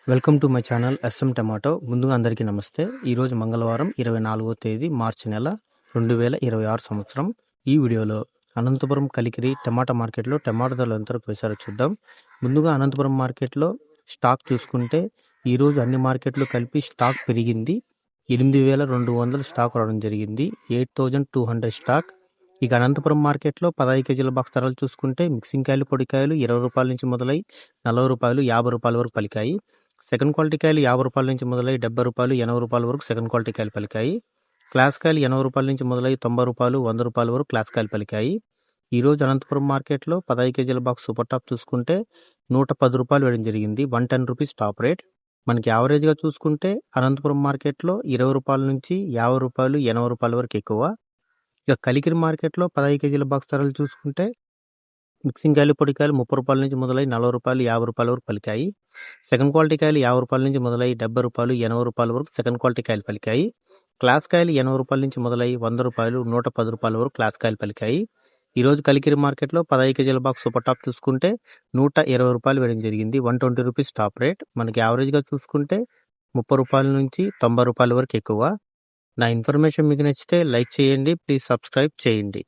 Welcome to my channel S M tomato. ముందుగా అందరికీ నమస్తే. ఈరోజు మంగళవారం 24వ తేదీ మార్చి నెల 2026 సంవత్సరం. ఈ వీడియోలో అనంతపురం కలికిరి టమాటా మార్కెట్లో టమాటా ధరలు ఎంతవరకు వేశారో చూద్దాం. ముందుగా అనంతపురం మార్కెట్లో స్టాక్ చూసుకుంటే ఈరోజు అన్ని మార్కెట్లు కలిపి స్టాక్ పెరిగింది. 8,200 స్టాక్ రావడం జరిగింది. 8,200 స్టాక్. ఇక అనంతపురం మార్కెట్లో 15 కేజీల బాక్స్ ధరలు చూసుకుంటే మిక్సింగ్ కాయలు, పొడికాయలు 20 రూపాయల నుంచి మొదలై 40 రూపాయలు, 50 రూపాయల వరకు పలికాయి. సెకండ్ క్వాలిటీ కాయలు 50 రూపాయల నుంచి మొదలై 70 రూపాయలు, 80 రూపాయల వరకు సెకండ్ క్వాలిటీ కాయలు పలికాయి. క్లాస్ కాయలు 80 రూపాయల నుంచి మొదలై 90 రూపాయలు, 100 రూపాయల వరకు క్లాస్ కాయలు పలికాయి. ఈరోజు అనంతపురం మార్కెట్లో 15 కేజీల బాక్స్ సూపర్ టాప్ చూసుకుంటే 110 రూపాయలు వేయడం జరిగింది. 110 రూపీస్ టాప్ రేట్. మనకి యావరేజ్గా చూసుకుంటే అనంతపురం మార్కెట్లో 20 రూపాయల నుంచి 50 రూపాయలు, 80 రూపాయల వరకు ఎక్కువ. ఇక కలికిరి మార్కెట్లో 15 కేజీల బాక్స్ ధరలు చూసుకుంటే మిక్సింగ్ కాయలు, పొడికాయలు 30 రూపాయల నుంచి మొదలై 40 రూపాయలు, 50 రూపాయల వరకు పలికాయి. సెకండ్ క్వాలిటీ కాయలు 50 రూపాయల నుంచి మొదలై 70 రూపాయలు, 80 రూపాయల వరకు సెకండ్ క్వాలిటీ కాయలు పలికాయి. క్లాస్ కాయలు 80 రూపాయల నుంచి మొదలై 100 రూపాయలు, 110 రూపాయల వరకు క్లాస్ కాయలు పలికాయి. ఈరోజు కలికిరి మార్కెట్లో 15 కేజీల బాక్స్ సూపర్ టాప్ చూసుకుంటే 120 రూపాయలు వేయడం జరిగింది. 120 రూపీస్ టాప్ రేట్. మనకి యావరేజ్గా చూసుకుంటే 30 రూపాయల నుంచి 90 రూపాయల వరకు ఎక్కువ. నా ఇన్ఫర్మేషన్ మీకు నచ్చితే లైక్ చేయండి. ప్లీజ్ సబ్స్క్రైబ్ చేయండి.